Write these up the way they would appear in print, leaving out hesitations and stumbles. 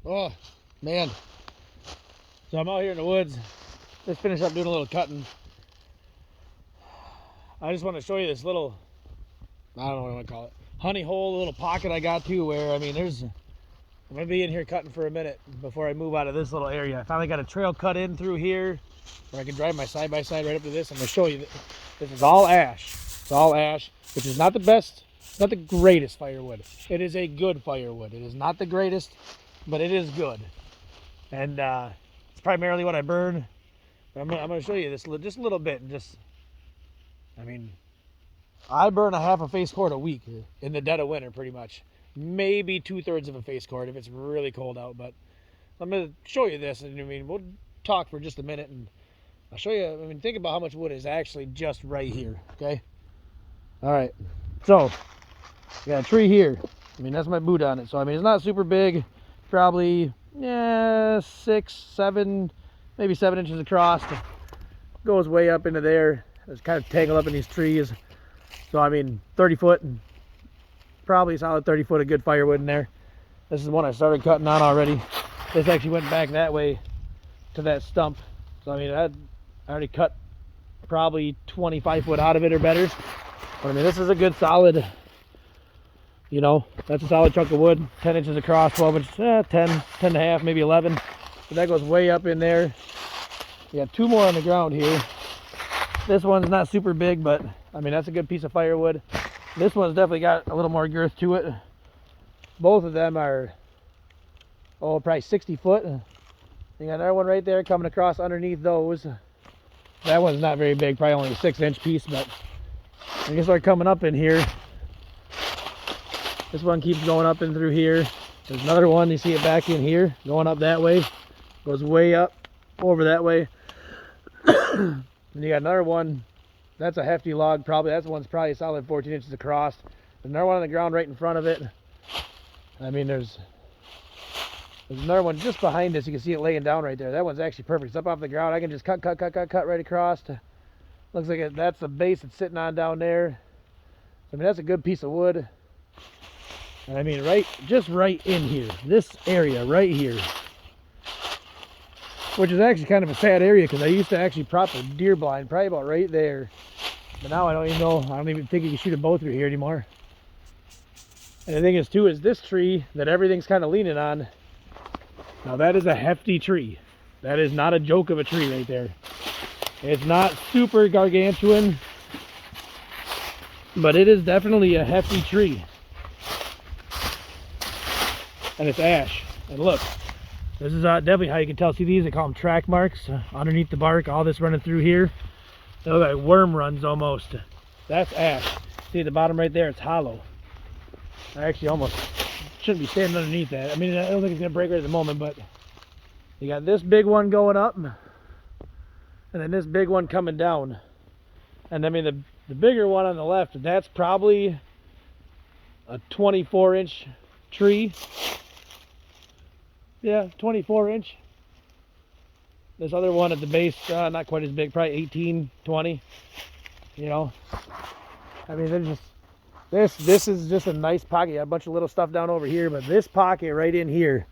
Oh, man. So I'm out here in the woods. Just finished up doing a little cutting. I just want to show you this little, I don't know what I want to call it, honey hole, little pocket I got to where, I mean, I'm going to be in here cutting for a minute before I move out of this little area. I finally got a trail cut in through here where I can drive my side-by-side right up to this. I'm going to show you. This is all ash. It's all ash, which is not the best, not the greatest firewood. It is a good firewood. It is not the greatest, but it is good. And it's primarily what I burn. I'm going to show you this just a little bit. And just, I mean, I burn a half a face cord a week in the dead of winter, pretty much. Maybe 2/3 of a face cord if it's really cold out. But I'm going to show you this, and I mean, we'll talk for just a minute, and I'll show you. I mean, think about how much wood is actually just right here. Okay. All right. So, I got a tree here. I mean, that's my boot on it. So, I mean, it's not super big. Probably 6, 7, maybe 7 inches across. It goes way up into there. It's kind of tangled up in these trees. So, I mean, 30 foot, probably a solid 30 foot of good firewood in there. This is the one I started cutting on already. This actually went back that way to that stump. So, I mean, I already cut probably 25 foot out of it or better. But, I mean, this is a good solid, you know, that's a solid chunk of wood. 10 inches across, 12 inches, 10, 10 and a half, maybe 11. So that goes way up in there. We got 2 more on the ground here. This one's not super big, but I mean, that's a good piece of firewood. This one's definitely got a little more girth to it. Both of them are, probably 60 foot. You got another one right there coming across underneath those. That one's not very big, probably only a 6-inch piece, but I guess they're coming up in here. This one keeps going up and through here. There's another one, you see it back in here, going up that way. Goes way up, over that way. And you got another one, that's a hefty log probably. That one's probably a solid 14 inches across. There's another one on the ground right in front of it. I mean, there's another one just behind us. You can see it laying down right there. That one's actually perfect. It's up off the ground. I can just cut right across. Looks like that's the base it's sitting on down there. I mean, that's a good piece of wood. And I mean, just right in here, this area right here, which is actually kind of a sad area because I used to actually prop a deer blind probably about right there. But now I don't even know. I don't even think you can shoot a bow through here anymore. And the thing is too, is this tree that everything's kind of leaning on. Now that is a hefty tree. That is not a joke of a tree right there. It's not super gargantuan, but it is definitely a hefty tree. And it's ash. And look, this is definitely how you can tell. See these? They call them track marks underneath the bark. All this running through here. They look like worm runs almost. That's ash. See at the bottom right there? It's hollow. I actually almost shouldn't be standing underneath that. I mean, I don't think it's going to break right at the moment, but you got this big one going up, and then this big one coming down. And I mean, the bigger one on the left, that's probably a 24-inch tree. Yeah, 24-inch. This other one at the base, not quite as big, probably 18, 20. You know, I mean, they're just, this is just a nice pocket. You got a bunch of little stuff down over here, but this pocket right in here,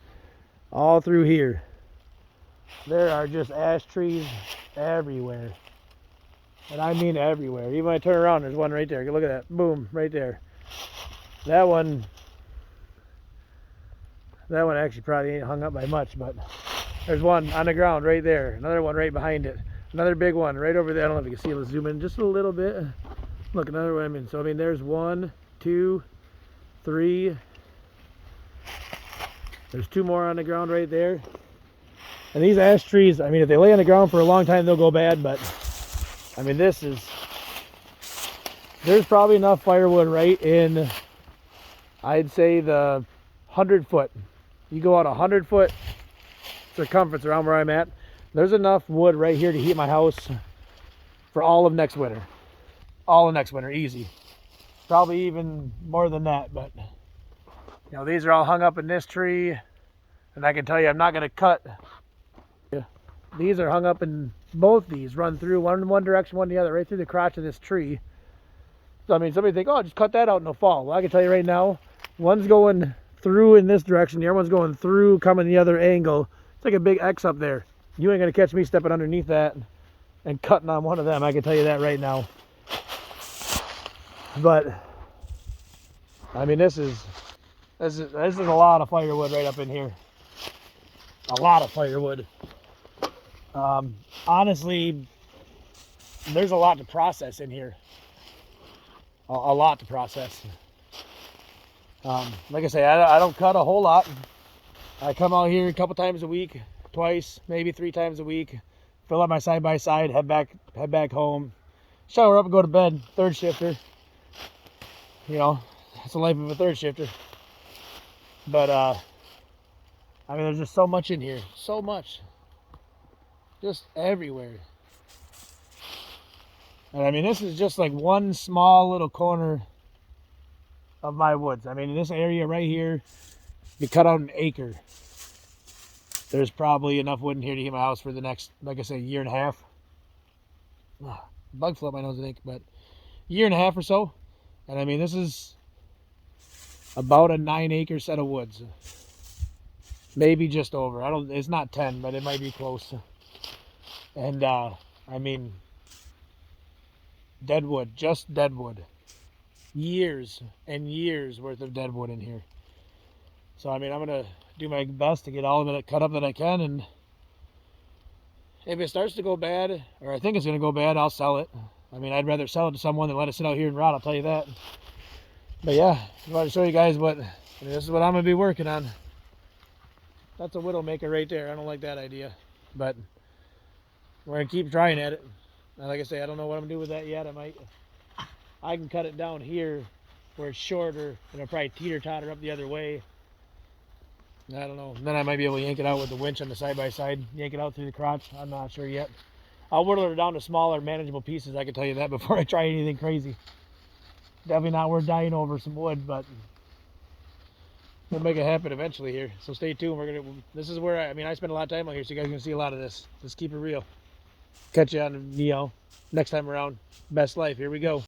all through here, there are just ash trees everywhere. And I mean everywhere. Even when I turn around, there's one right there. Look at that. Boom, right there. That one actually probably ain't hung up by much, but there's one on the ground right there. Another one right behind it. Another big one right over there. I don't know if you can see it. Let's zoom in just a little bit. Look, another one. I mean, so I mean, there's 1, 2, 3. There's 2 more on the ground right there. And these ash trees, I mean, if they lay on the ground for a long time, they'll go bad. But I mean, there's probably enough firewood right in, I'd say, the 100 foot. You go out 100 foot circumference around where I'm at, there's enough wood right here to heat my house for all of next winter. All of next winter, easy. Probably even more than that, but you know, these are all hung up in this tree, and I can tell you I'm not going to cut. These are hung up in both these, run through one direction, one the other, right through the crotch of this tree. So I mean, somebody think, oh, just cut that out in the fall. Well, I can tell you right now, one's going through in this direction. The other one's going through, coming the other angle. It's like a big X up there. You ain't gonna catch me stepping underneath that and cutting on one of them. I can tell you that right now. But I mean, this is a lot of firewood right up in here. A lot of firewood. Honestly, there's a lot to process in here. A lot to process. Like I say, I don't cut a whole lot. I come out here a couple times a week, twice, maybe 3 times a week. Fill up my side-by-side, head back home, shower up and go to bed. Third shifter. You know, that's the life of a third shifter. But I mean, there's just so much in here. So much. Just everywhere. And I mean, this is just like one small little corner of my woods. I mean, in this area right here, you cut out an acre. There's probably enough wood in here to heat my house for the next, like I say, year and a half. Bug flew up my nose, I think, but year and a half or so. And I mean, this is about a 9-acre set of woods. Maybe just over. It's not 10, but it might be close. And I mean, deadwood, just deadwood. Years and years worth of deadwood in here. So I mean, I'm gonna do my best to get all of it cut up that I can, and if it starts to go bad, or I think it's gonna go bad, I'll sell it. I mean, I'd rather sell it to someone than let it sit out here and rot, I'll tell you that. But yeah, I wanted to show you guys this is what I'm gonna be working on. That's a widowmaker right there. I don't like that idea, but we're gonna keep trying at it. And like I say, I don't know what I'm gonna do with that yet. I can cut it down here where it's shorter, and it'll probably teeter-totter up the other way. I don't know. Then I might be able to yank it out with the winch on the side-by-side, yank it out through the crotch. I'm not sure yet. I'll whittle it down to smaller, manageable pieces, I can tell you that, before I try anything crazy. Definitely not worth dying over some wood, but we'll make it happen eventually here. So stay tuned. This is where I spend a lot of time out here, so you guys are gonna see a lot of this. Just keep it real. Catch you on, next time around. Best life. Here we go.